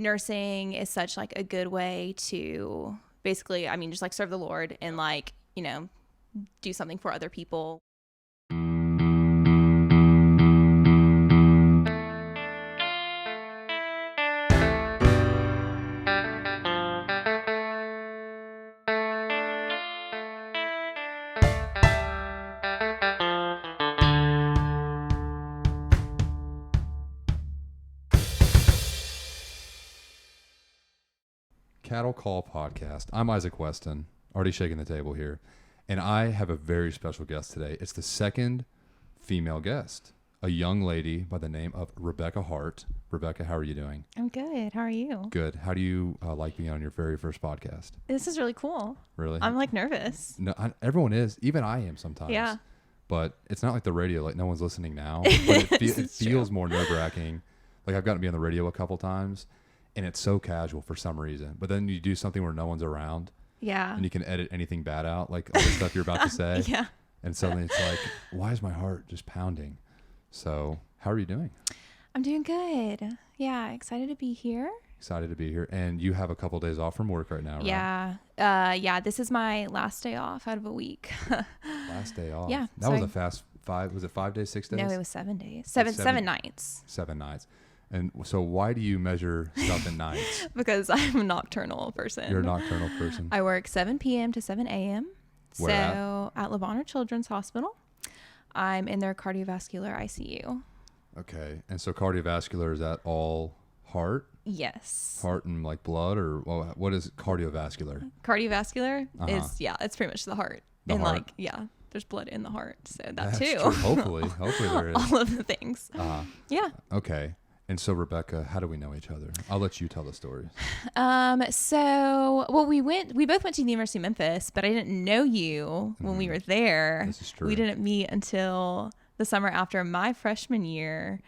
nursing is such like a good way to basically, I mean, just like serve the Lord and like, you know, do something for other people. Cattle Call Podcast. I'm Isaac Weston, already shaking the table here, and I have a very special guest today. It's the second female guest, a young lady by the name of Rebecca Hart. Rebecca, how are you doing? I'm good. How are you? Good. How do you like being on your very first podcast? This is really cool. Really? I'm like nervous. No, everyone is. Even I am sometimes. Yeah. But it's not like the radio. Like no one's listening now. But it feels more nerve-wracking. Like I've gotten to be on the radio a couple times. And it's so casual for some reason. But then you do something where no one's around. Yeah. And you can edit anything bad out, like all the stuff you're about to say. Yeah. And suddenly it's like, why is my heart just pounding? So how are you doing? I'm doing good. Yeah. Excited to be here. Excited to be here. And you have a couple of days off from work right now, right? Yeah. Yeah. This is my last day off out of a week. Last day off. Yeah. That was a fast 5. Was it 5 days, 6 days? No, it was 7 days. Seven nights. 7 nights. And so why do you measure stuff in nights? Because I'm a nocturnal person. You're a nocturnal person. I work 7 p.m. to 7 a.m. Where so at LeBonner Children's Hospital. I'm in their cardiovascular ICU. Okay. And so cardiovascular, is that all heart? Yes. Heart and like blood, or well, what is cardiovascular? Cardiovascular is, it's pretty much the heart. The and heart? like, yeah, there's blood in the heart. So that That's too. True. Hopefully there is. All of the things. Yeah. Okay. And so, Rebecca, how do we know each other? I'll let you tell the story. We both went to the University of Memphis, but I didn't know you when we were there. This is true. We didn't meet until the summer after my freshman year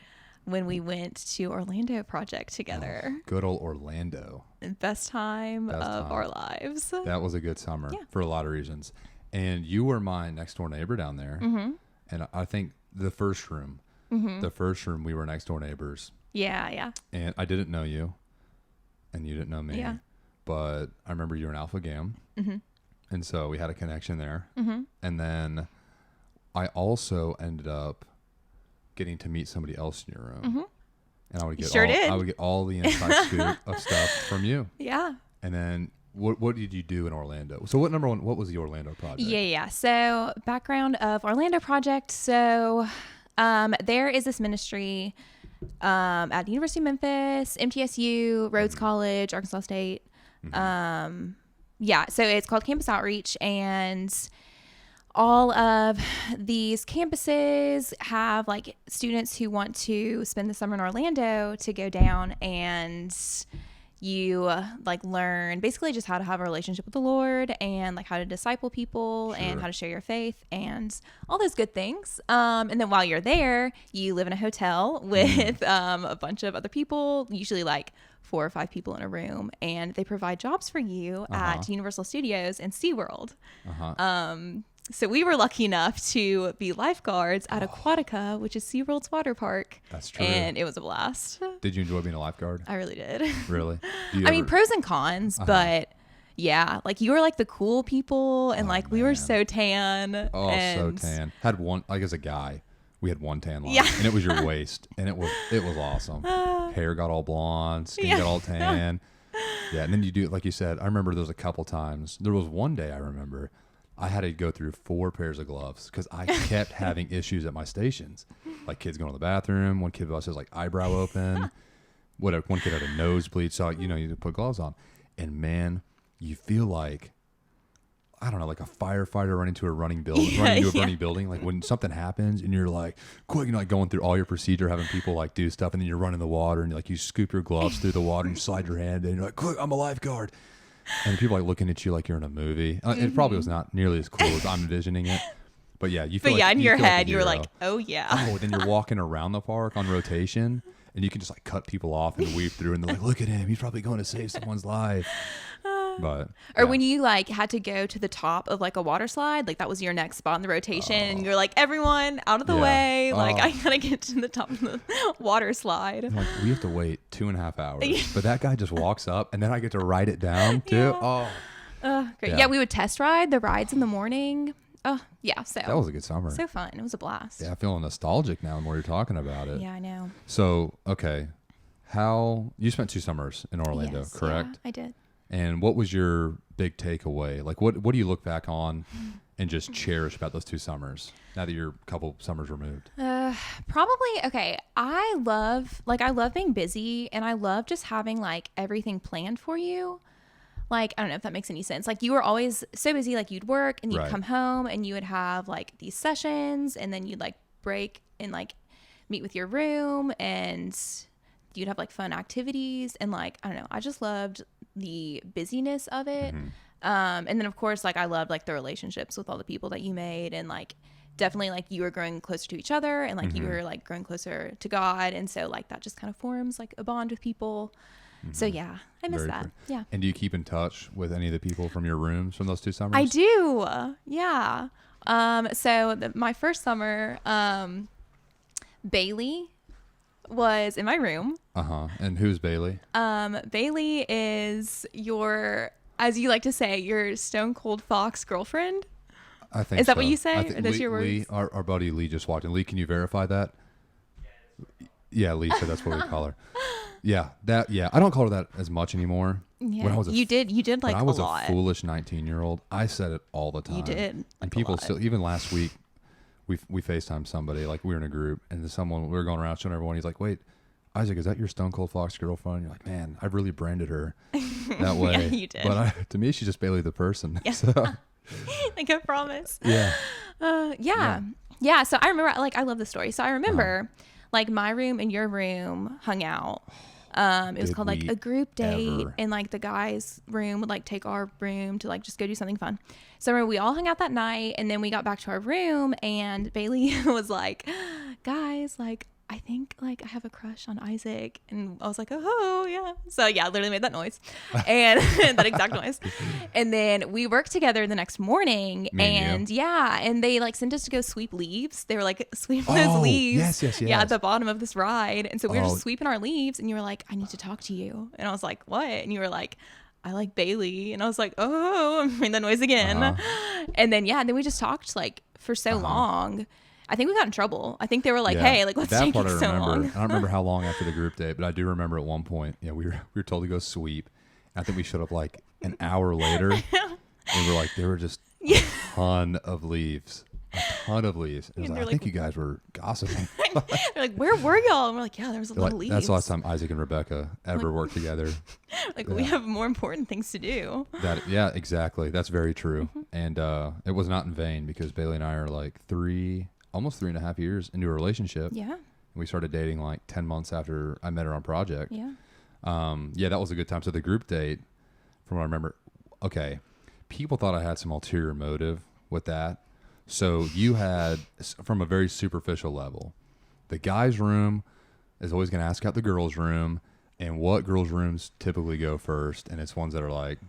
when we went to Orlando Project together. Good old Orlando. Best time of our lives. That was a good summer for a lot of reasons. And you were my next door neighbor down there. Mm-hmm. And I think the first room, we were next door neighbors. Yeah. And I didn't know you, and you didn't know me. Yeah. But I remember you were an Alpha Gam. Mm-hmm. And so we had a connection there. Mm-hmm. And then I also ended up getting to meet somebody else in your room. Mm-hmm. And I would get did. I would get all the inside scoop of stuff from you. Yeah. And then what did you do in Orlando? So what was the Orlando project? Yeah. So background of Orlando Project. So there is this ministry at the University of Memphis, MTSU, Rhodes College, Arkansas State. So it's called Campus Outreach, and all of these campuses have like students who want to spend the summer in Orlando to go down, and you like learn basically just how to have a relationship with the Lord and like how to disciple people and how to share your faith and all those good things. And then while you're there, you live in a hotel with a bunch of other people, usually like 4 or 5 people in a room, and they provide jobs for you at Universal Studios and SeaWorld. So we were lucky enough to be lifeguards at Aquatica, which is SeaWorld's water park. That's true. And it was a blast. Did you enjoy being a lifeguard? I really did. Really? I mean, pros and cons, but yeah, like you were like the cool people, and like we were so tan. Oh, and so tan. Had one, like as a guy, we had one tan line, and it was your waist, and it was awesome. Hair got all blonde, skin got all tan. Yeah, and then you do, like you said, I remember there was a couple times. There was one day I remember I had to go through 4 pairs of gloves because I kept having issues at my stations. Like kids going to the bathroom. One kid was like eyebrow open. One kid had a nosebleed. So, you put gloves on. And man, you feel like, I don't know, like a firefighter running to a burning building. Like when something happens and you're like, quick, like going through all your procedure, having people like do stuff. And then you're running the water and you're like, you scoop your gloves through the water and you slide your hand in and you're like, quick, I'm a lifeguard. And people like looking at you like you're in a movie. It probably was not nearly as cool as I'm envisioning it. But yeah, you feel in your head, you were like, oh yeah. Oh, then you're walking around the park on rotation and you can just like cut people off and weave through and they're like, look at him. He's probably going to save someone's life. But or when you like had to go to the top of like a water slide, like that was your next spot in the rotation, and you're like, everyone out of the way, like I gotta get to the top of the water slide. Like, we have to wait 2.5 hours, but that guy just walks up, and then I get to write it down too. Great. Yeah, we would test ride the rides in the morning. Oh, yeah. So that was a good summer. So fun. It was a blast. Yeah, I feel nostalgic now the more you're talking about it. Yeah, I know. So, okay. You spent 2 summers in Orlando, yes, correct? Yeah, I did. And what was your big takeaway? Like, what do you look back on and just cherish about those 2 summers now that you're a couple summers removed? Probably, okay. I love being busy, and I love just having like everything planned for you. Like, I don't know if that makes any sense. Like, you were always so busy, like you'd work and you'd come home and you would have like these sessions, and then you'd like break and like meet with your room, and you'd have like fun activities, and like, I don't know, I just loved the busyness of it. And then of course, like I loved like the relationships with all the people that you made, and like definitely like you were growing closer to each other, and like you were like growing closer to God, and so like that just kind of forms like a bond with people. So yeah, I miss that. Yeah. And do you keep in touch with any of the people from your rooms from those 2 summers? I do. Yeah. So my first summer, Bailey was in my room. And who's Bailey? Bailey is your, as you like to say, your stone cold fox girlfriend. I think. Is that what you say? Or that's your words? Lee, our buddy Lee just walked in. Lee, can you verify that? Yeah, Lee said that's what we call her. Yeah, I don't call her that as much anymore. Yeah, when I was you did like when I was a lot. a foolish 19-year-old. I said it all the time. You did, like, and people still. Even last week, we FaceTimed somebody. Like, we were in a group, and we were going around showing everyone. He's like, "Wait, Isaac, is that your Stone Cold Fox girlfriend?" You're like, "Man, I've really branded her that way." Yeah, you did. But to me, she's just Bailey the person. Yeah. So. Like, I promise. Yeah. Yeah. So I remember, like, I love the story. So I remember, like, my room and your room hung out. It was called like a group date, and like the guys' room would like take our room to like just go do something fun. So I remember we all hung out that night, and then we got back to our room, and Bailey was like, "Guys, like, I think like I have a crush on Isaac," and I was like, "Oh yeah." So yeah, I literally made that noise, and that exact noise. And then we worked together the next morning, and they like sent us to go sweep leaves. They were like, sweep those leaves. Yes. Yeah, at the bottom of this ride. And so we were just sweeping our leaves, and you were like, "I need to talk to you," and I was like, "What?" And you were like, "I like Bailey," and I was like, "Oh," I made that noise again. And then then we just talked like for so long. I think we got in trouble. I think they were like, "Hey, like, what's taking so long?" I don't remember how long after the group date, but I do remember at one point, we were told to go sweep. I think we showed up like an hour later, and we were like, there were just a ton of leaves. A ton of leaves. And I think you guys were gossiping. They're like, "Where were y'all?" And we're like, "Yeah, there was a lot of leaves." That's the last time Isaac and Rebecca ever worked together. Like, we have more important things to do. Yeah, exactly. That's very true. And it was not in vain, because Bailey and I are like almost 3.5 years into a relationship. Yeah. We started dating like 10 months after I met her on project. Yeah. That was a good time. So the group date, from what I remember, okay, people thought I had some ulterior motive with that. So you had, from a very superficial level, the guy's room is always going to ask out the girl's room, and what girls' rooms typically go first, and it's ones that are like,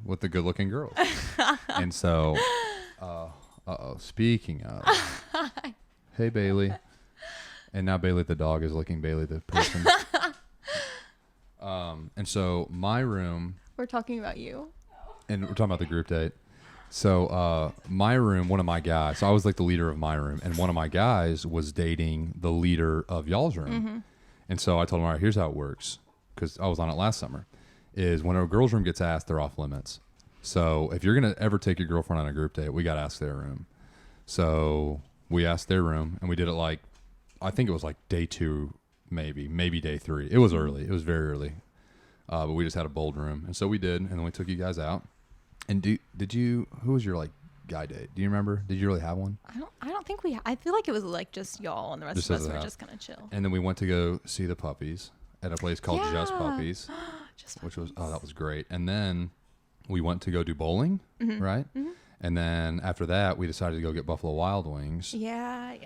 with the good-looking girls. And so, speaking of, hey, Bailey. And now Bailey the dog is licking Bailey the person. And so my room. We're talking about you. And we're talking about the group date. So my room, one of my guys, so I was like the leader of my room, and one of my guys was dating the leader of y'all's room. And so I told him, all right, here's how it works, because I was on it last summer, is when a girl's room gets asked, they're off limits. So if you're going to ever take your girlfriend on a group date, we got to ask their room. So we asked their room, and we did it like, I think it was like day 2, maybe day 3. It was early. It was very early. But we just had a bold room. And so we did, and then we took you guys out. And who was your like guy date? Do you remember? Did you really have one? I don't think I feel like it was like just y'all, and the rest of us were just kind of chill. And then we went to go see the puppies at a place called Just Puppies, which was, that was great. And then we went to go do bowling, right? And then after that, we decided to go get Buffalo Wild Wings. Yeah.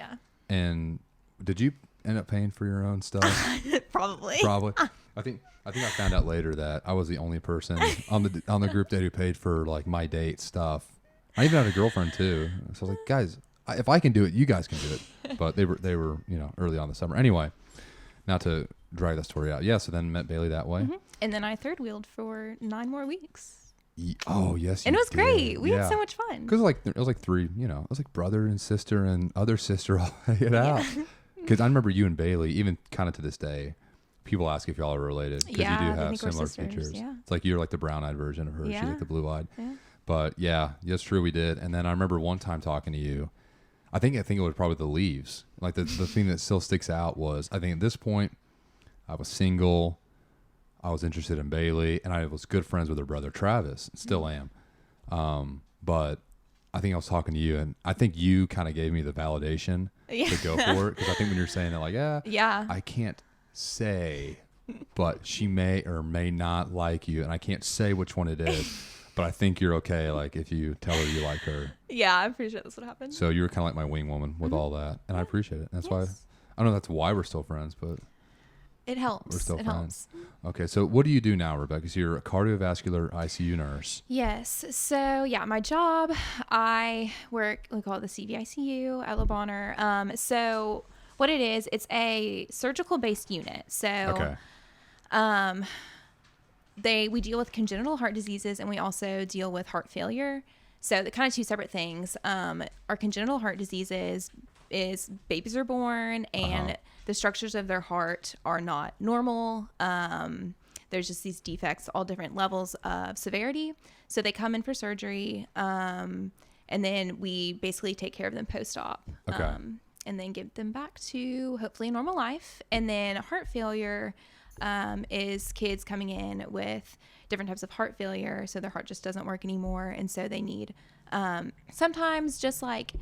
And did you end up paying for your own stuff? Probably. I found out later that I was the only person on the group date who paid for like my date stuff. I even had a girlfriend too. So I was like, guys, if I can do it, you guys can do it. But they were early on in the summer. Anyway, not to drag that story out. Yeah. So then met Bailey that way. And then I third wheeled for 9 more weeks. Oh yes. And it was did. great. We had so much fun. Because it was like three. It was like brother and sister and other sister all hanging out. Because I remember you and Bailey, even kind of to this day, people ask if y'all are related because you do have similar features. Yeah. It's like you're like the brown-eyed version of her. Yeah. She's like the blue-eyed. Yeah. But yeah, it's true we did. And then I remember one time talking to you. I think it was probably the leaves. Like the thing that still sticks out was I think at this point I was single. I was interested in Bailey, and I was good friends with her brother Travis. Still am. But I think I was talking to you, and I think you kind of gave me the validation to go for it because I think when you're saying it, like, I can't say, but she may or may not like you, and I can't say which one it is, but I think you're okay. Like if you tell her you like her. Yeah, I'm pretty sure that's what happened. So you were kind of like my wing woman with all that, and I appreciate it. That's why I don't know. That's why we're still friends, but. It helps. We're still friends. Okay, so what do you do now, Rebecca? So you're a cardiovascular ICU nurse. Yes. So yeah, my job, I work, we call it the CVICU at Le Bonheur. So what it is, it's a surgical-based unit. So we deal with congenital heart diseases, and we also deal with heart failure. So the kind of two separate things. Our congenital heart diseases is babies are born and the structures of their heart are not normal. There's just these defects, all different levels of severity. So they come in for surgery, and then we basically take care of them post-op, and then get them back to hopefully a normal life. And then heart failure is kids coming in with different types of heart failure, so their heart just doesn't work anymore, and so they need sometimes just like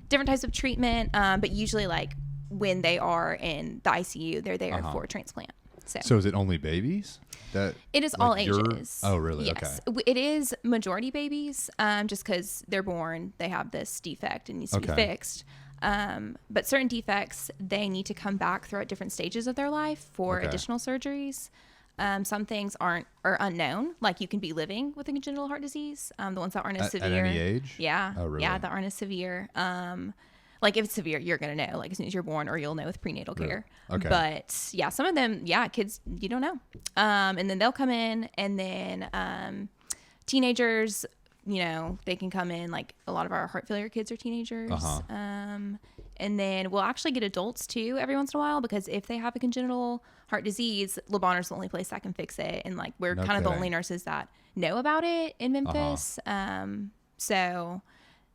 different types of treatment, but usually like when they are in the ICU, they're there for transplant. So is it only babies? That it is like all ages. Oh, really? Yes. Okay. It is majority babies, just because they're born, they have this defect and needs to be fixed. But certain defects, they need to come back throughout different stages of their life for additional surgeries. Some things are unknown, like you can be living with a congenital heart disease. The ones that aren't as severe. At any age? Yeah. Oh, really? Yeah, that aren't as severe. Like if it's severe, you're going to know, like as soon as you're born, or you'll know with prenatal care. Okay. But yeah, some of them, kids, you don't know. And then they'll come in, and then teenagers, they can come in, like a lot of our heart failure kids are teenagers. And then we'll actually get adults too every once in a while, because if they have a congenital heart disease, Le Bonheur's the only place that can fix it. And like we're kind of the only nurses that know about it in Memphis. So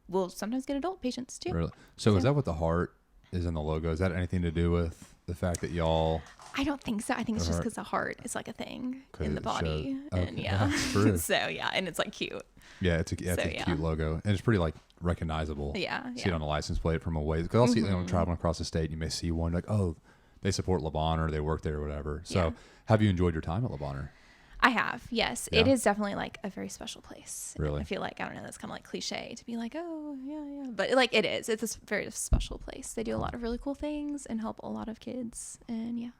we'll sometimes get adult patients too. Really? So is that what the heart is in the logo? Is that anything to do with the fact that y'all... I don't think so. I think it's just because the heart is like a thing in the body. And That's true. So and it's like cute. Yeah, it's a cute logo, and it's pretty like recognizable. Yeah, see it on the license plate from a ways. Because I'll see it traveling across the state. You may see one like, oh, they support Le Bonheur, they work there or whatever. So, have you enjoyed your time at Le Bonheur? I have, yes. Yeah. It is definitely like a very special place. Really? I feel like, I don't know, that's kind of like cliche to be like, oh, yeah. But like it is. It's a very special place. They do a lot of really cool things and help a lot of kids. And yeah.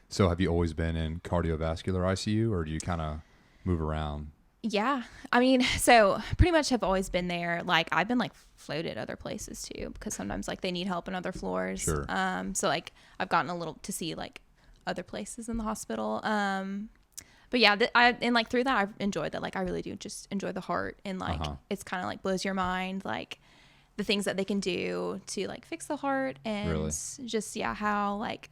So have you always been in cardiovascular ICU, or do you kind of move around? Yeah. I mean, so pretty much have always been there. Like I've been like floated other places too, because sometimes like they need help in other floors. Sure. So like I've gotten a little to see like other places in the hospital. But yeah, and like through that, I've enjoyed that. Like I really do just enjoy the heart, and like it's kind of like blows your mind, like the things that they can do to like fix the heart, and just how like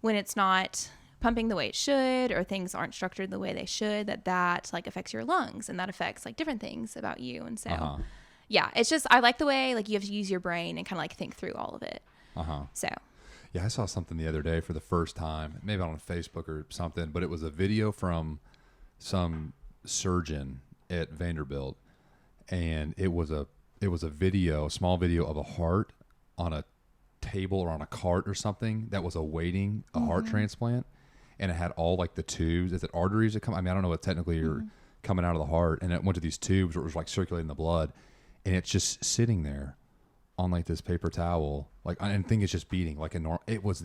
when it's not pumping the way it should, or things aren't structured the way they should, that like affects your lungs, and that affects like different things about you. And so it's just, I like the way like you have to use your brain and kind of like think through all of it. So yeah, I saw something the other day for the first time, maybe on Facebook or something, but it was a video from some surgeon at Vanderbilt, and it was a small video of a heart on a table or on a cart or something that was awaiting a heart transplant, and it had all like the tubes. Is it arteries that come? I mean, I don't know what technically are coming out of the heart, and it went to these tubes where it was like circulating the blood, and it's just sitting there on like this paper towel, like, and thing is just beating like a normal. It was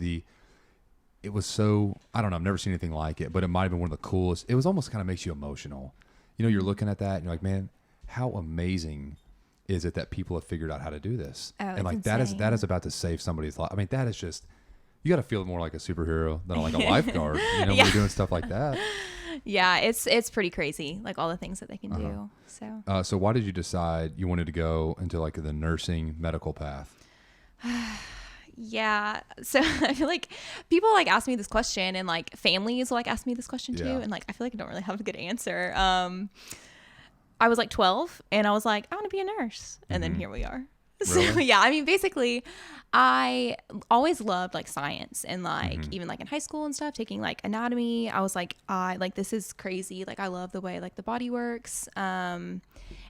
it was so, I don't know, I've never seen anything like it, but it might have been one of the coolest. It was almost kind of makes you emotional. You know, you're looking at that and you're like, man, how amazing is it that people have figured out how to do this? Oh, And like insane. that is about to save somebody's life. I mean, that is just, you got to feel more like a superhero than like a lifeguard, you know, when you're doing stuff like that. Yeah, it's pretty crazy, like all the things that they can do. So why did you decide you wanted to go into like the nursing medical path? Yeah. So I feel like people like ask me this question, and like families will like ask me this question too. Yeah. And like, I feel like I don't really have a good answer. I was like 12 and I was like, I want to be a nurse. And then here we are. So Really? yeah, I mean, basically I always loved like science, and like even like in high school and stuff, taking like anatomy, I was like, this is crazy. Like I love the way like the body works. And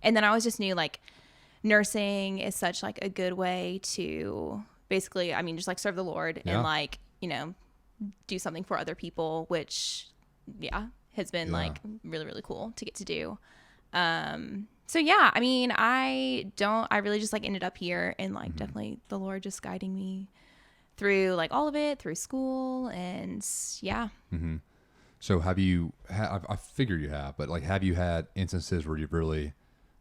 then I always just knew like nursing is such like a good way to basically, I mean, just like serve the Lord and like, you know, do something for other people, which has been like really, really cool to get to do. So yeah, I mean, I really just like ended up here, and like definitely the Lord just guiding me through like all of it, through school, and yeah. So have you, I figure you have, but like, have you had instances where you've really,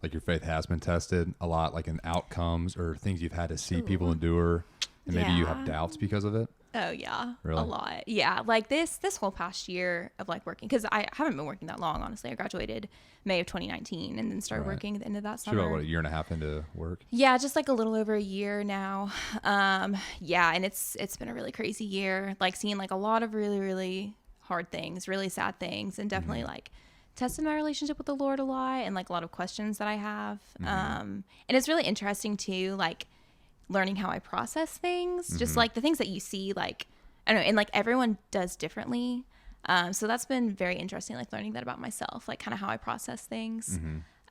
like your faith has been tested a lot, like in outcomes or things you've had to see people endure, and maybe you have doubts because of it? Oh yeah, Really? a lot. Yeah, like this whole past year of like working, because I haven't been working that long, honestly. I graduated May of 2019 and then started working at the end of that So summer. about what, a year and a half into work? Yeah, just like a little over a year now. Yeah, and it's been a really crazy year. Like seeing like a lot of really, really hard things, really sad things, and definitely like tested my relationship with the Lord a lot, and like a lot of questions that I have. And it's really interesting too, like learning how I process things, just like the things that you see, like, I don't know, and like everyone does differently. So that's been very interesting, like learning that about myself, like kind of how I process things.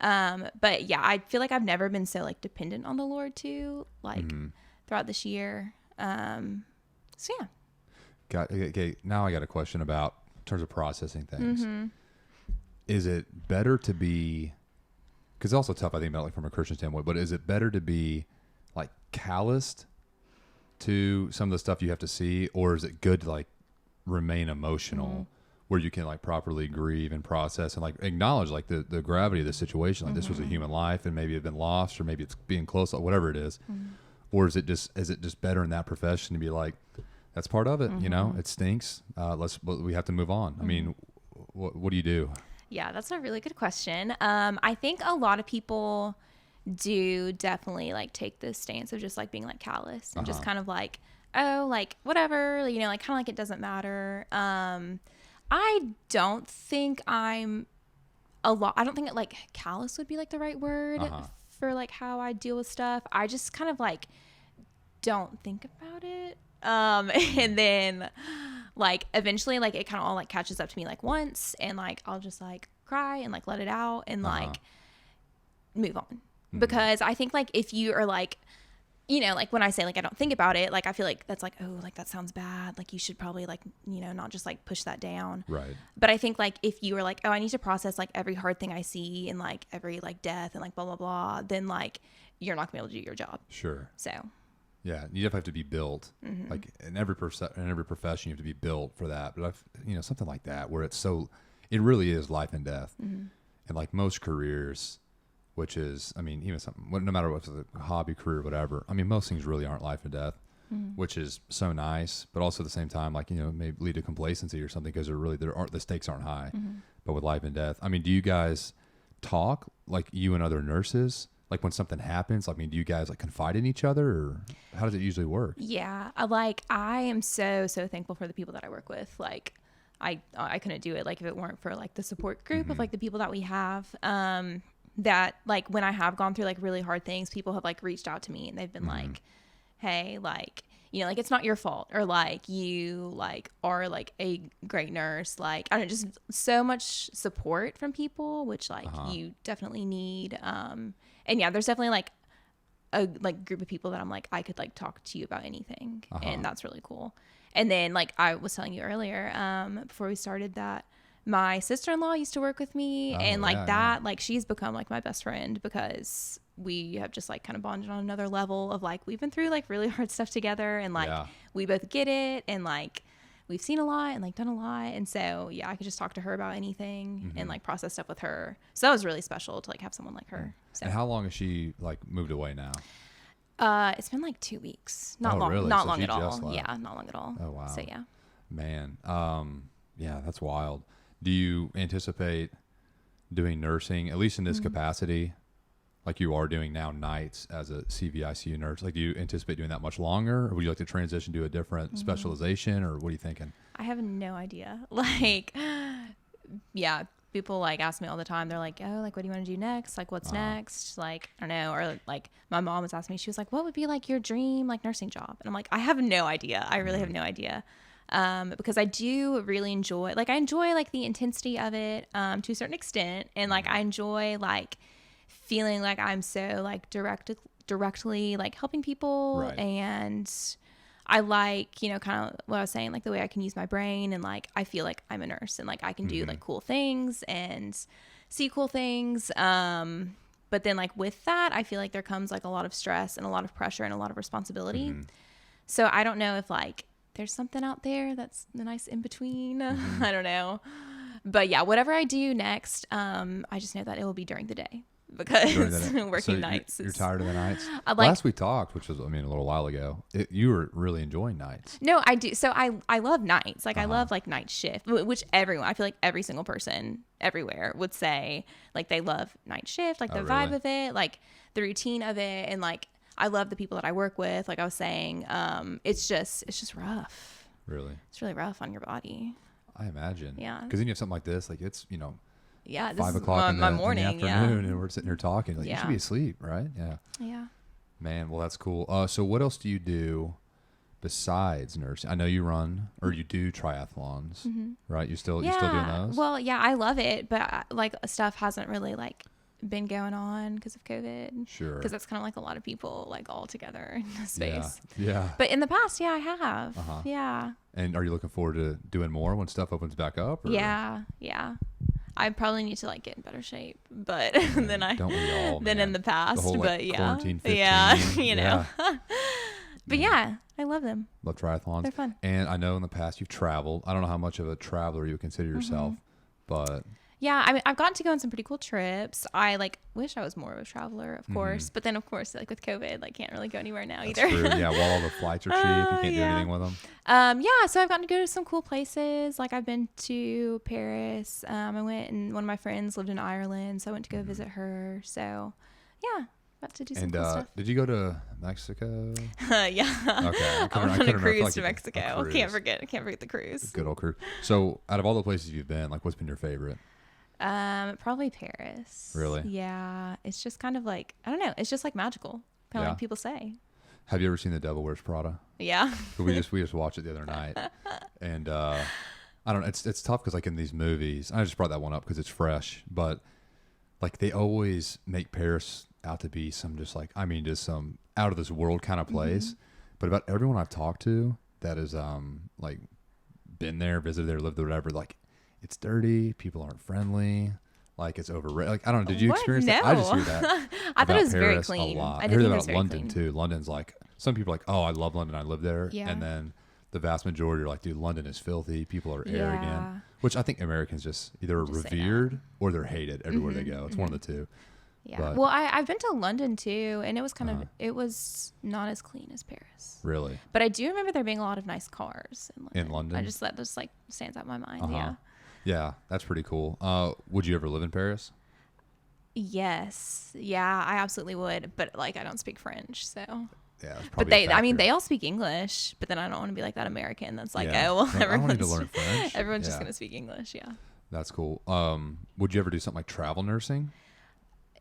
But yeah, I feel like I've never been so like dependent on the Lord too, like throughout this year. So yeah. Okay, now I got a question about in terms of processing things. Is it better to be, because it's also tough, I think, about like from a Christian standpoint, but is it better to be like calloused to some of the stuff you have to see, or is it good to like remain emotional where you can like properly grieve and process and like acknowledge like the gravity of the situation, like this was a human life and maybe it had been lost, or maybe it's being close, whatever it is. Or is it just better in that profession to be like, that's part of it, you know, it stinks, we have to move on. I mean, what do you do? Yeah, that's a really good question. I think a lot of people do definitely like take this stance of just like being like callous and just kind of like, oh, like whatever, you know, like kind of like it doesn't matter. I don't think I don't think like callous would be like the right word for like how I deal with stuff. I just kind of like don't think about it. And then like eventually like it kind of all like catches up to me like once, and like I'll just like cry and like let it out and like move on. Because I think like if you are like, you know, like when I say like I don't think about it, like I feel like that's like, oh, like that sounds bad, like you should probably like, you know, not just like push that down. Right. But I think like if you are like, oh, I need to process like every hard thing I see and like every like death and like blah blah blah, then like you're not gonna be able to do your job. Sure. So yeah, you definitely have to be built. Like in every profession, you have to be built for that. But you know, something like that where it really is life and death. And like most careers, which is, I mean, even something, no matter what's a hobby, career, whatever. I mean, most things really aren't life and death, which is so nice. But also at the same time, like, you know, may lead to complacency or something because the stakes aren't high. But with life and death, I mean, do you guys talk, like you and other nurses, like when something happens? I mean, do you guys like confide in each other, or how does it usually work? Yeah, like I am so thankful for the people that I work with. Like I couldn't do it like if it weren't for like the support group of like the people that we have. That like when I have gone through like really hard things, people have like reached out to me and they've been like, hey, like, you know, like it's not your fault, or like you like are like a great nurse. Like I don't know, just so much support from people, which like you definitely need. And yeah, there's definitely like a like group of people that I'm like, I could like talk to you about anything, and that's really cool. And then like I was telling you earlier, before we started, that my sister-in-law used to work with me, and like like she's become like my best friend because we have just like kind of bonded on another level of like we've been through like really hard stuff together, and like we both get it, and like we've seen a lot and like done a lot. And so, yeah, I could just talk to her about anything and like process stuff with her. So that was really special to like have someone like her. So. And how long has she like moved away now? It's been like 2 weeks. Not long. Really? Not So long she at all. just left. Yeah, not long at all. Oh, wow. So yeah. Man. Yeah, that's wild. Do you anticipate doing nursing, at least in this capacity, like you are doing now nights as a CVICU nurse? Like, do you anticipate doing that much longer, or would you like to transition to a different specialization, or what are you thinking? I have no idea. Like, yeah, people like ask me all the time. They're like, oh, like, what do you want to do next? Like, what's next? Like, I don't know. Or like my mom was asking me, she was like, what would be like your dream, like nursing job? And I'm like, I have no idea. I really have no idea. Because I do really enjoy, like, I enjoy like the intensity of it, to a certain extent. And like, I enjoy like feeling like I'm so like directly like helping people. Right. And I like, you know, kind of what I was saying, like the way I can use my brain, and like I feel like I'm a nurse and like I can do like cool things and see cool things. But then like with that, I feel like there comes like a lot of stress and a lot of pressure and a lot of responsibility. So I don't know if like there's something out there that's a nice in between. I don't know. But yeah, whatever I do next, I just know that it will be during the day. Because working nights. You're tired of the nights? Like, last we talked, which was, I mean, a little while ago, you were really enjoying nights. No, I do. So I love nights. Like I love like night shift, which I feel like every single person everywhere would say like they love night shift, like the vibe of it, like the routine of it. And like, I love the people that I work with. Like I was saying, it's just rough. Really? It's really rough on your body. I imagine. Yeah. Because then you have something like this, like it's, you know, yeah, this 5 is o'clock my in morning, the afternoon, and we're sitting here talking. Like, you should be Yeah. asleep, right? Yeah. Yeah. Man, well, that's cool. So what else do you do besides nursing? I know you run, or you do triathlons, right? You still doing those? Well, yeah, I love it, but like stuff hasn't really like been going on because of COVID. Sure. Because that's kind of like a lot of people like all together in this space. Yeah. But in the past, yeah, I have. Yeah. And are you looking forward to doing more when stuff opens back up? Or? Yeah. I probably need to like get in better shape, but than Don't we all, than man? in the past. The whole, but like, yeah, quarantine 15, yeah, you know. yeah. But yeah, I love them. Love triathlons. They're fun. And I know in the past you've traveled. I don't know how much of a traveler you would consider yourself, but Yeah, I mean, I've gotten to go on some pretty cool trips. I like wish I was more of a traveler, of course, but then of course, like with COVID, like can't really go anywhere now that's either. true. Yeah, while all the flights are cheap, you can't do anything with them. Yeah, so I've gotten to go to some cool places. Like I've been to Paris. I went, and one of my friends lived in Ireland, so I went to go visit her. So yeah, got to do some cool stuff. Did you go to Mexico? Yeah. Okay. I went on a cruise to Mexico. Cruise. Can't forget the cruise. Good old cruise. So out of all the places you've been, like what's been your favorite? Probably Paris. Really? Yeah. It's just kind of like, I don't know. It's just like magical. Kind of like people say. Have you ever seen The Devil Wears Prada? Yeah. we just watched it the other night, and I don't know. It's tough because like in these movies, I just brought that one up because it's fresh, but like they always make Paris out to be some just some out of this world kind of place. But about everyone I've talked to that is like been there, visited there, lived there, whatever, like it's dirty, people aren't friendly, like it's overrated. Like I don't know, did you experience that? I just hear that. I thought it was Paris very clean. a lot. I heard think that it was about very London clean. too. London's like, some people are like, oh, I love London, I live there. Yeah. And then the vast majority are like, dude, London is filthy, people are arrogant, which I think Americans just either are revered or they're hated everywhere they go. It's one of the two. Yeah. But, well, I've been to London too, and it was kind of, it was not as clean as Paris. Really? But I do remember there being a lot of nice cars in London. In London? That just like stands out in my mind. Yeah. Yeah, that's pretty cool. Would you ever live in Paris? Yes. Yeah, I absolutely would. But like, I don't speak French, so. Yeah, that's But probably a I mean, factor. they all speak English, but then I don't want to be like that American that's like, Yeah. oh, well, Like, I don't need to everyone's, learn French. everyone's just Yeah. going to speak English. Yeah. That's cool. Would you ever do something like travel nursing?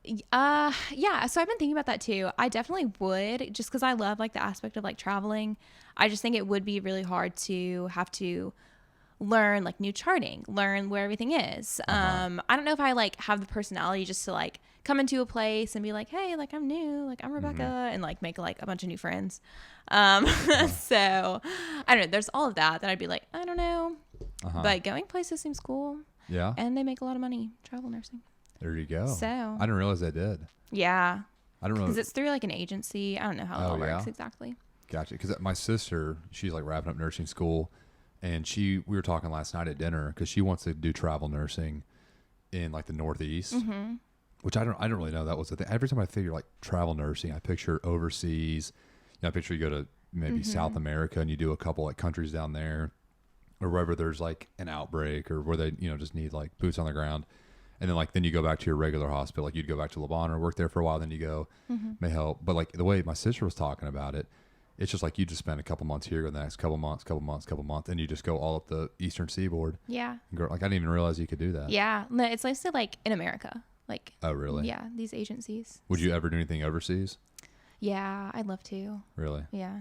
Yeah. So I've been thinking about that too. I definitely would, just because I love like the aspect of like traveling. I just think it would be really hard to have to learn like new charting, learn where everything is. I don't know if I like have the personality just to like come into a place and be like, hey, like I'm new, like I'm Rebecca, and like make like a bunch of new friends. So I don't know. There's all of that I'd be like, I don't know. But going places seems cool. Yeah. And they make a lot of money, travel nursing. There you go. So I didn't realize they did. Yeah. I don't know. Because it's through like an agency. I don't know how it all works exactly. Gotcha. Because my sister, she's like wrapping up nursing school, and we were talking last night at dinner because she wants to do travel nursing in like the Northeast, which I don't really know that was the thing. Every time I figure like travel nursing, I picture overseas. I picture you go to maybe South America and you do a couple like countries down there, or wherever there's like an outbreak or where they just need like boots on the ground. And then you go back to your regular hospital, like you'd go back to Lebanon or work there for a while, then you go may help. But like the way my sister was talking about it, it's just like you just spend a couple months here, go the next couple months, and you just go all up the Eastern Seaboard. Yeah. Like I didn't even realize you could do that. Yeah. No, it's mostly like in America. Like. Oh, really? Yeah, these agencies. Would you ever do anything overseas? Yeah, I'd love to. Really? Yeah.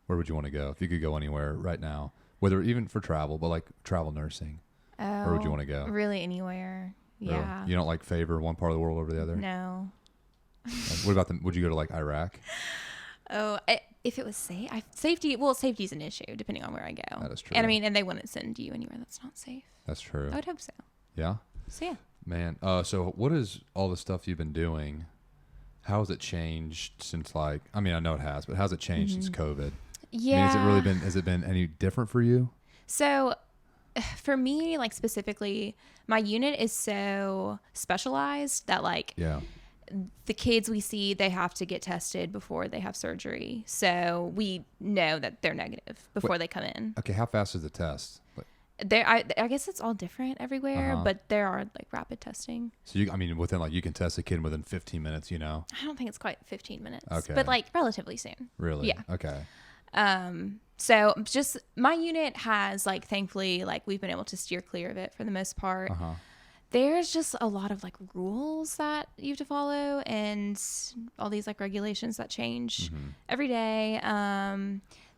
Where would you want to go if you could go anywhere right now, whether even for travel, but like travel nursing? Oh. Where would you want to go? Really, anywhere. Really? Yeah. You don't like favor one part of the world over the other? No. What about would you go to like Iraq? Oh, if it was safety, safety's an issue depending on where I go. That is true. And I mean, and they wouldn't send you anywhere that's not safe. That's true. I would hope so. Yeah? So, yeah. Man, so what is all the stuff you've been doing? How has it changed since I know it has, but how's it changed since COVID? Yeah. I mean, has it been any different for you? So for me, like specifically, my unit is so specialized that like the kids we see, they have to get tested before they have surgery. So we know that they're negative before they come in. Okay. How fast is the test? I guess it's all different everywhere, but there are like rapid testing. So within you can test a kid within 15 minutes, I don't think it's quite 15 minutes. Okay. But like relatively soon. Really? Yeah. Okay. So just my unit has like, thankfully, like we've been able to steer clear of it for the most part. There's just a lot of like rules that you have to follow and all these like regulations that change every day.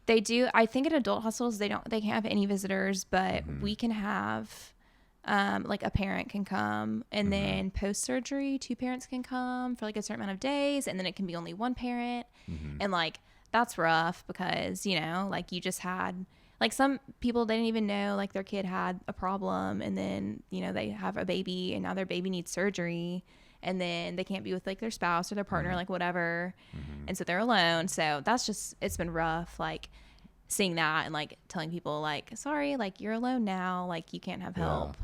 They do. I think in adult hospitals, they can't have any visitors, but we can have, like a parent can come and then post surgery, 2 parents can come for like a certain amount of days. And then it can be only 1 parent. And like, that's rough because, like you just had like some people, they didn't even know like their kid had a problem. And then, they have a baby and now their baby needs surgery. And then they can't be with like their spouse or their partner, like whatever. And so they're alone. So it's been rough. Like seeing that and like telling people like, sorry, like you're alone now. Like you can't have help.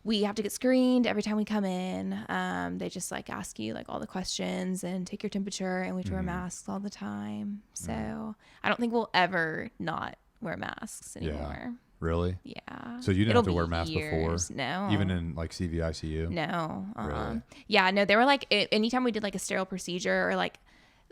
We have to get screened every time we come in. They just like ask you like all the questions and take your temperature, and we have to wear masks all the time. So I don't think we'll ever not wear masks anymore. Yeah. Really? Yeah. So you didn't have to wear masks before? No. Even in like CVICU? No. Really? Yeah, no, they were like, anytime we did like a sterile procedure or like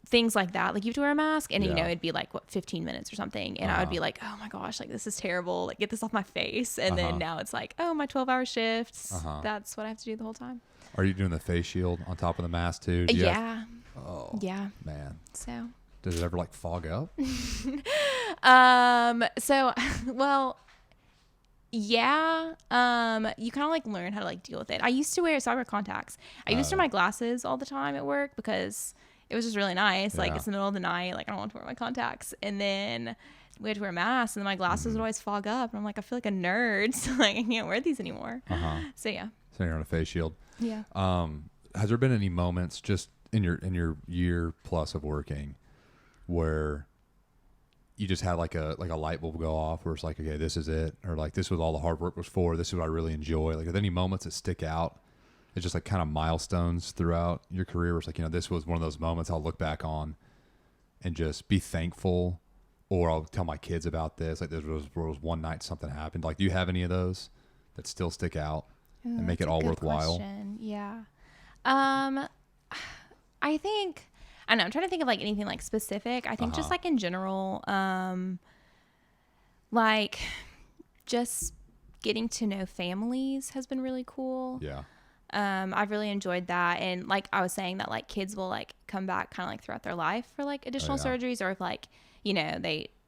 things like that, like you have to wear a mask, and it'd be like 15 minutes or something, and I would be like, oh my gosh, like this is terrible, like get this off my face. And then now it's like, oh, my 12-hour shifts, that's what I have to do the whole time. Are you doing the face shield on top of the mask too? Yeah. Oh yeah, man. So does it ever like fog up? So well, yeah. You kind of like learn how to like deal with it. I used to wear contacts. I used to wear my glasses all the time at work because it was just really nice. Like it's the middle of the night. Like I don't want to wear my contacts. And then we had to wear masks, and then my glasses would always fog up. And I'm like, I feel like a nerd. So like I can't wear these anymore. So yeah. So you're on a face shield. Yeah. Has there been any moments just in your year plus of working where you just had like a light bulb go off where it's like, okay, this is it, or like this was all the hard work was for, this is what I really enjoy? Like, are there any moments that stick out? It's just like kind of milestones throughout your career where it's like, this was one of those moments I'll look back on and just be thankful, or I'll tell my kids about this. Like there was one night something happened. Like, do you have any of those that still stick out and make it all worthwhile? Question. Yeah. I think, I don't know, I'm trying to think of like anything like specific. I think just like in general, like just getting to know families has been really cool. Yeah. I've really enjoyed that. And like I was saying that like kids will like come back kind of like throughout their life for like additional surgeries, or if like,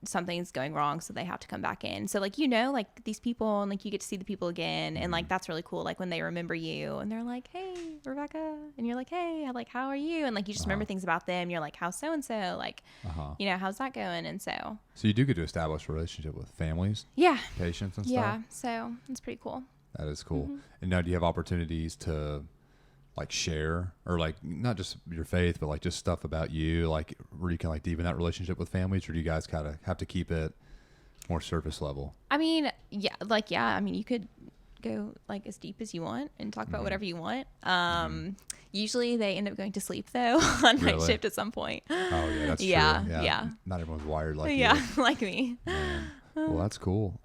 something's going wrong, so they have to come back in. So like, like these people, and like you get to see the people again, and like that's really cool. Like when they remember you and they're like, hey, Rebecca, and you're like, hey, like how are you? And like you just remember things about them. You're like, how's so and so? Like, how's that going? And so you do get to establish a relationship with families, patients, and stuff. Yeah, so it's pretty cool. That is cool. And now, do you have opportunities to like share, or like not just your faith, but like just stuff about you, like where you can like deepen that relationship with families, or do you guys kind of have to keep it more surface level. I mean, yeah, like, yeah, I mean, you could go like as deep as you want and talk about whatever you want. Usually they end up going to sleep though on night Really? shift at some point. Oh yeah, that's Yeah, true. yeah. Not everyone's wired like Yeah, you. like me. Man. Well, that's cool.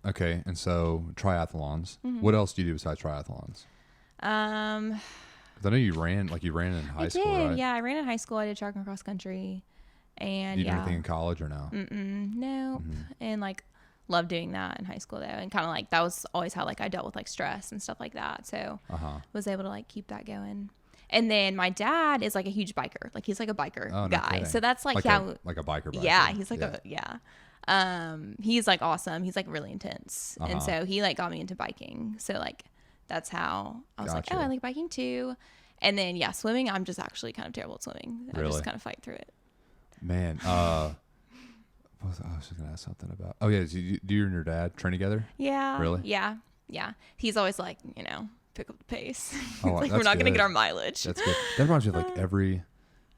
Okay, and so triathlons. What else do you do besides triathlons? 'Cause I know you ran in high school, right? Yeah, I ran in high school. I did track and cross country, and Did you do yeah, anything in college or no? no, and like loved doing that in high school though, and kind of like that was always how like I dealt with like stress and stuff like that. So was able to like keep that going. And then my dad is like a huge biker. Like he's like a biker Oh, no guy. kidding. So that's like, like how like a biker. yeah, he's like he's like awesome. He's like really intense. And so he like got me into biking. So like that's how I was like, Gotcha. oh, I like biking too. And then yeah, swimming, I'm just actually kind of terrible at swimming. I Really? just kind of fight through it. Man, I was just gonna ask something about. Oh yeah, do you and your dad train together? Yeah. Really? Yeah. Yeah. He's always like, pick up the pace. Oh, like, we're that's not going to good. get our mileage. That's good. That reminds me of like every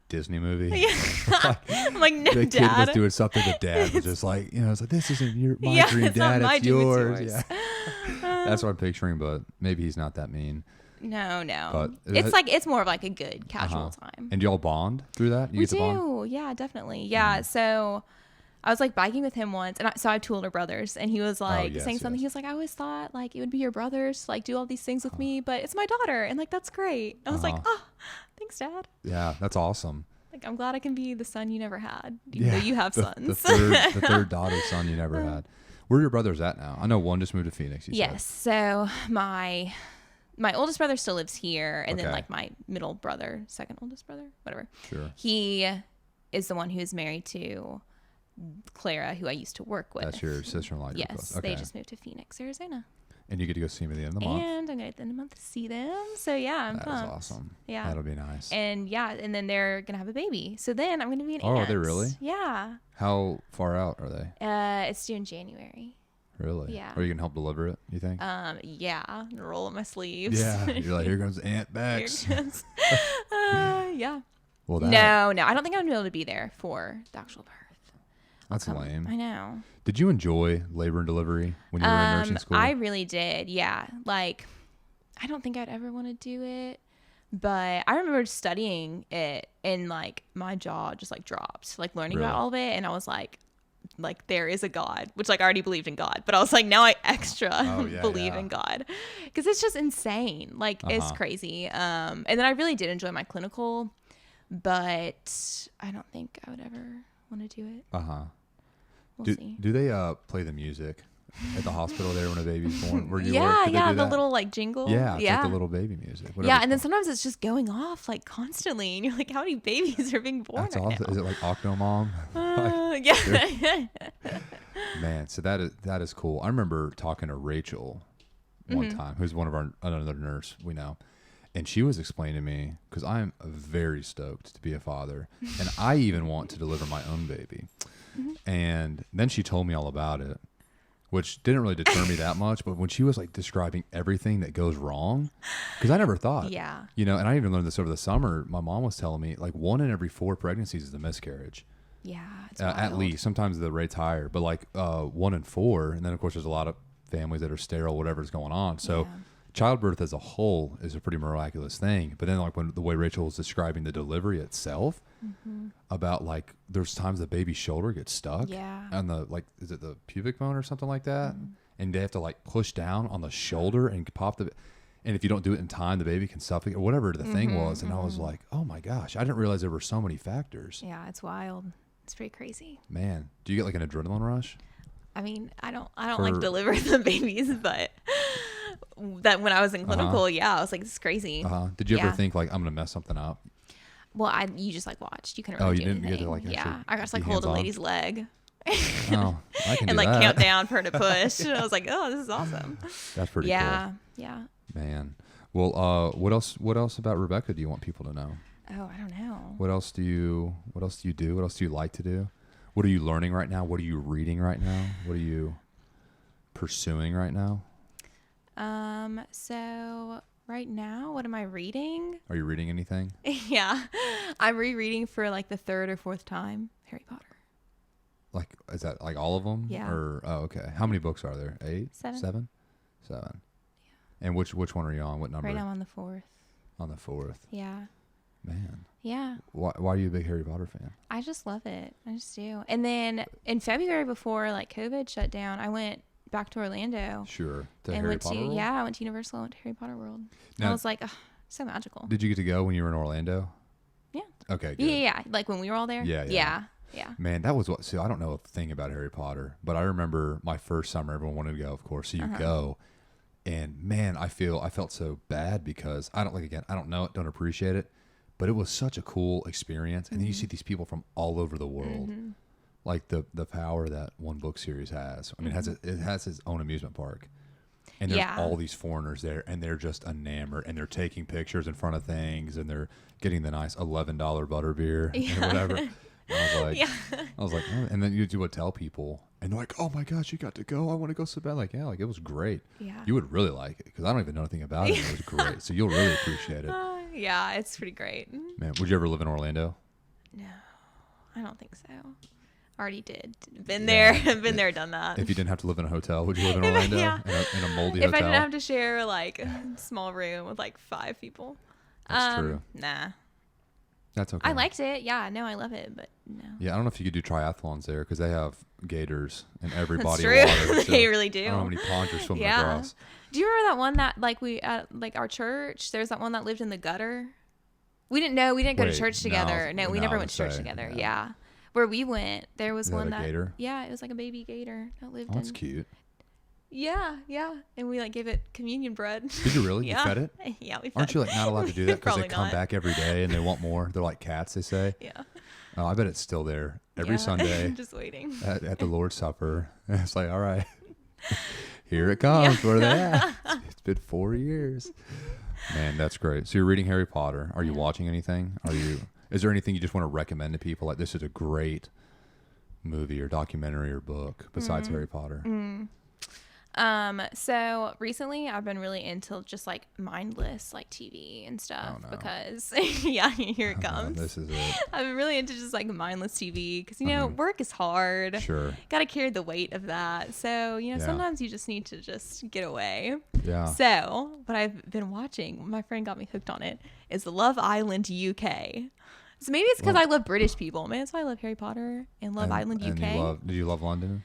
Disney movie. Yeah. I'm like, no, The kid was Dad. doing something. The dad was just like, it's like, this isn't my Yeah, dream, it's not Dad. my It's dream, it's yours. yours. Yeah. That's what I'm picturing, but maybe he's not that mean. No. But it's more of like a good casual time. And do y'all bond through that? You We get to bond? do. Yeah, definitely. Yeah. So I was like biking with him once, and so I have two older brothers, and he was like saying something. He was like, I always thought like it would be your brothers to like do all these things with me, but it's my daughter, and like that's great. I was like, oh, thanks, Dad. Yeah, that's awesome. Like I'm glad I can be the son you never had, even though you have sons. The third daughter son you never had. Where are your brothers at now? I know one just moved to Phoenix. You Yes. said. So my oldest brother still lives here, and then Okay. like my middle brother, second oldest brother, whatever. Sure. He is the one who is married to Clara, who I used to work with. That's your sister-in-law. Yes, Okay. they just moved to Phoenix, Arizona. And you get to go see them at the end of the month. And I'm going to at the end of the month to see them. So yeah, I'm That is pumped. awesome. Yeah. That'll be nice. And yeah, and then they're going to have a baby. So then I'm going to be an Oh, aunt. are they really? Yeah. How far out are they? It's due in January. Really? Yeah. Are you gonna help deliver it? You think? Yeah, roll up my sleeves. Yeah. You're like, here comes Aunt Here Bex. it goes. Yeah. Well, No, I don't think I'm going to be able to be there for the actual birth. that's lame. I know. Did you enjoy labor and delivery when you were in nursing school? I really did. Yeah. Like, I don't think I'd ever want to do it, but I remember studying it and like my jaw just like dropped, like learning Really? about all of it. And I was like there is a God, which like I already believed in God, but I was like, now I extra believe in God, because it's just insane. Like it's crazy. And then I really did enjoy my clinical, but I don't think I would ever want to do it. We'll see. Do they play the music at the hospital there when a baby's born? Where you Yeah, work? Did they do the that? little like jingle. Yeah, it's yeah. like the little baby music. whatever Yeah, it's and then called. sometimes it's just going off like constantly, and you're like, how many babies are being born That's right awesome. now? Is it like Octomom? Yeah. Man, so that is cool. I remember talking to Rachel one time, who's one of another nurse we know, and she was explaining to me, because I'm very stoked to be a father, and I even want to deliver my own baby. And then she told me all about it, which didn't really deter me that much. But when she was like describing everything that goes wrong, because I never thought, Yeah. and I even learned this over the summer. My mom was telling me like 1 in every 4 pregnancies is a miscarriage. Yeah. It's At wild. least. Sometimes the rate's higher, but like 1 in 4. And then of course there's a lot of families that are sterile, whatever's going on. So childbirth as a whole is a pretty miraculous thing. But then like when the way Rachel was describing the delivery itself, about like there's times the baby's shoulder gets stuck on the like, is it the pubic bone or something like that? And they have to like push down on the shoulder and pop and if you don't do it in time, the baby can suffocate or whatever the thing was. And I was like, oh my gosh, I didn't realize there were so many factors. Yeah, it's wild. It's pretty crazy. Man, do you get like an adrenaline rush? I mean, I don't like deliver the babies, but that when I was in clinical, I was like, this is crazy. Did you ever think like I'm gonna mess something up? Well, you just like watched. You couldn't really do anything. get to like I got to like be hold a hands-on? lady's leg. Oh, I can and do like that. count down for her to push. And I was like, oh, this is awesome. That's pretty Yeah. cool. Man. Well, what else about Rebecca do you want people to know? Oh, I don't know. What else do you do? What else do you like to do? What are you learning right now? What are you reading right now? What are you pursuing right now? So right now, what am I reading? Are you reading anything? Yeah. I'm rereading for like the 3rd or 4th time Harry Potter. Like, is that like all of them? Yeah. Or, oh, okay. How many books are there? 8? Seven. 7? 7. Yeah. And which one are you on? What number? Right now I'm on the 4th. On the 4th. Yeah. Man. Yeah. Why are you a big Harry Potter fan? I just love it. I just do. And then in February, before like COVID shut down, I went back to Orlando. Sure. To and Harry went Potter to World? Yeah, I went to Universal. I went to Harry Potter World. Now, I was like, oh, so magical. Did you get to go when you were in Orlando? Yeah. Okay, good. Yeah. Like when we were all there. Yeah. Yeah. Man, that was what. See, I don't know a thing about Harry Potter, but I remember my first summer. Everyone wanted to go, of course. So you go, and man, I felt so bad because I don't know it, don't appreciate it, but it was such a cool experience. And then you see these people from all over the world, like the power that one book series has. I mean, it has its own amusement park, and there's all these foreigners there, and they're just enamored, and they're taking pictures in front of things, and they're getting the nice $11 butterbeer and whatever. And I was like, oh. And then you would tell people, and they're like, oh my gosh, you got to go. I want to go so bad. Like, yeah, like it was great. Yeah. You would really like it because I don't even know anything about it. It was great. So you'll really appreciate it. Yeah, it's pretty great. Man, would you ever live in Orlando? No, I don't think so. Already did. Been there, done that. If you didn't have to live in a hotel, would you live in Orlando? In a moldy hotel? If I didn't have to share like a small room with like 5 people. That's true. Nah. That's okay. I liked it. Yeah, no, I love it, but no. Yeah, I don't know if you could do triathlons there because they have gators in every That's body true. of water. So they really do. I don't know how many ponds you're swimming across. Do you remember that one that like we at like our church? There's that one that lived in the gutter. We didn't go to church together. No, we never went to church together. Yeah. Where we went, there was one that gator? Yeah, it was like a baby gator that lived in. That's cute. Yeah. And we like gave it communion bread. Did you really? Yeah. You fed it? Yeah, we fed it. Aren't you like not allowed to do that because they come not. back every day and they want more? They're like cats, they say. Yeah. Oh, I bet it's still there every Sunday. Just waiting. At the Lord's Supper. And it's like, all right, here it comes. Where are they at? It's been 4 years. Man, that's great. So you're reading Harry Potter. Are you watching anything? Is there anything you just want to recommend to people? Like, this is a great movie or documentary or book besides Harry Potter? So recently I've been really into just like mindless like TV and stuff because here it comes. This is it. I've been really into just like mindless TV because work is hard. Sure. Got to carry the weight of that. So, sometimes you just need to just get away. Yeah. So what I've been watching, my friend got me hooked on it, is Love Island UK. So maybe it's because I love British people. Maybe that's why I love Harry Potter and Love Island UK. Did you love London?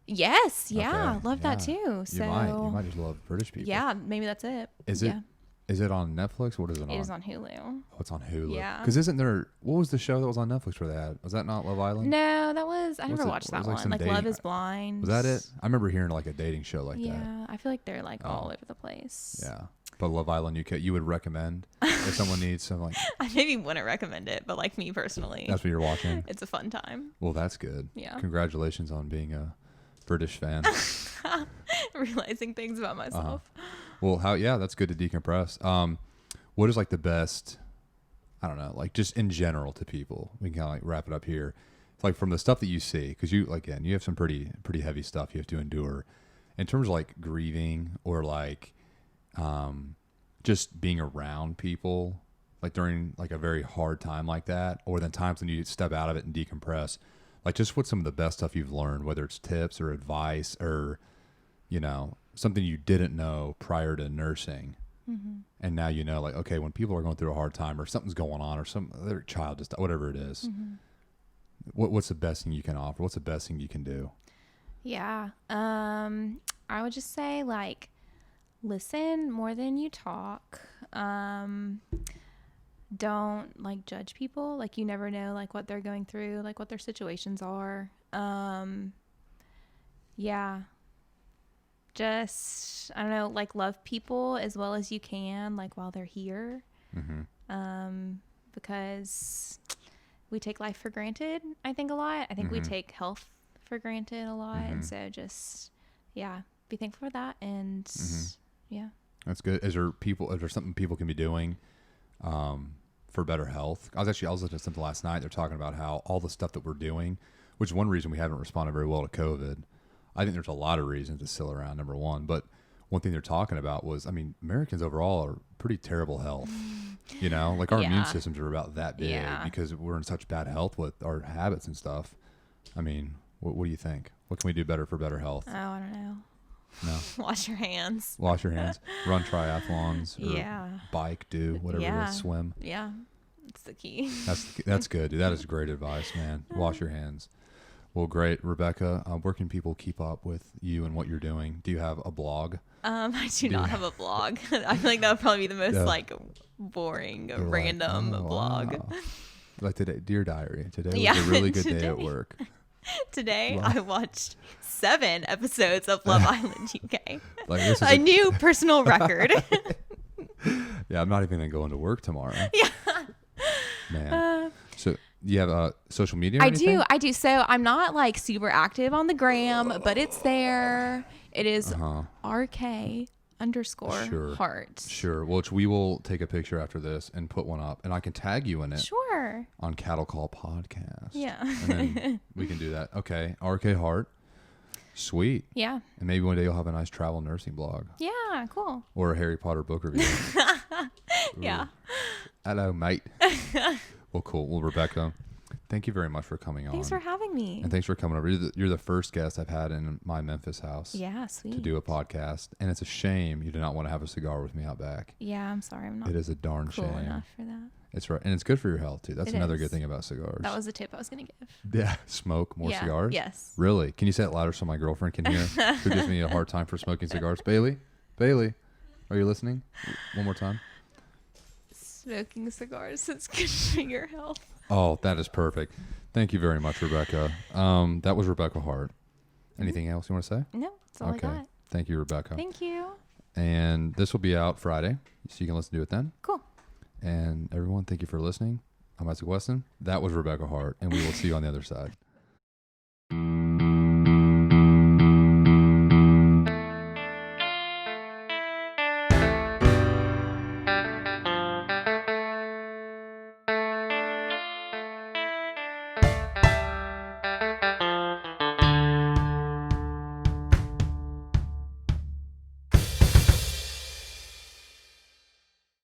Yes, yeah, love that too. So you might just love British people. Yeah, maybe that's it. Is it on Netflix? What is it on? It is on Hulu. Oh, it's on Hulu. Yeah. Because isn't there? What was the show that was on Netflix for that? Was that not Love Island? No, that was. I never watched that one. Like Love Is Blind. Was that it? I remember hearing like a dating show like that. Yeah, I feel like they're like all over the place. Yeah, but Love Island UK, you would recommend if someone needs some like. I maybe wouldn't recommend it, but like me personally, that's what you're watching. It's a fun time. Well, that's good. Yeah. Congratulations on being a British fan. Realizing things about myself. Well, that's good to decompress. What is like the best, I don't know, like just in general to people, we can kind of like wrap it up here. It's like from the stuff that you see, because you have some pretty heavy stuff you have to endure in terms of like grieving or like just being around people like during like a very hard time like that, or then times when you step out of it and decompress. Like, just what's some of the best stuff you've learned, whether it's tips or advice or, something you didn't know prior to nursing. Mm-hmm. And now like, okay, when people are going through a hard time or something's going on or their child just, whatever it is, what's the best thing you can offer? What's the best thing you can do? Yeah. I would just say, like, listen more than you talk. Don't like judge people. Like, you never know like what they're going through, like what their situations are. Just, I don't know, like love people as well as you can, like while they're here. Because we take life for granted, I think, a lot. I think we take health for granted a lot. And so just, be thankful for that. And That's good. Is there something people can be doing for better health? I was listening to something last night. They're talking about how all the stuff that we're doing, which is one reason we haven't responded very well to COVID. I think there's a lot of reasons it's still around, number one. But one thing they're talking about was, Americans overall are pretty terrible health. Like our immune systems are about that big because we're in such bad health with our habits and stuff. What do you think? What can we do better for better health? Oh, I don't know. No. Wash your hands. Wash your hands. Run triathlons. Or Yeah. bike. Do whatever it is. Swim. Yeah. It's the key. That's good, dude. That is great advice, man. Wash your hands. Well, great, Rebecca. Where can people keep up with you and what you're doing? Do you have a blog? I do not have a blog. I feel like that would probably be the most like boring, random blog. Wow. Like today, Dear Diary. Today was Yeah, a really good day today. at work. Today, Wow. I watched 7 episodes of Love Island UK. Like this is A new personal record. Yeah, I'm not even gonna go into work tomorrow. Yeah. Man. So you have social media? Or anything? I do. So I'm not like super active on the gram, but it's there. It is RK _Hart. Sure. Which we will take a picture after this and put one up, and I can tag you in it. Sure. On Cattle Call Podcast. Yeah. And then we can do that. Okay. RK Hart. Sweet. Yeah. And maybe one day you'll have a nice travel nursing blog. Yeah. Cool. Or a Harry Potter book review. Yeah. Hello, mate. Well, cool. Well, Rebecca, thank you very much for coming on. Thanks for having me. And thanks for coming over. You're the first guest I've had in my Memphis house. Yeah, sweet. To do a podcast. And it's a shame you do not want to have a cigar with me out back. Yeah, I'm sorry. I'm not It is a darn cool shame. enough for that. It's right. And it's good for your health, too. That's It another is. good thing about cigars. That was the tip I was going to give. Yeah. Smoke more cigars? Yes. Really? Can you say it louder so my girlfriend can hear? Who gives me a hard time for smoking cigars? Bailey? Are you listening? One more time. Smoking cigars is good for your health. Oh, that is perfect. Thank you very much, Rebecca. That was Rebecca Hart. Anything else you want to say? No, that's all I got. Thank you, Rebecca. Thank you. And this will be out Friday, so you can listen to it then. Cool. And everyone, thank you for listening. I'm Isaac Weston. That was Rebecca Hart, and we will see you on the other side.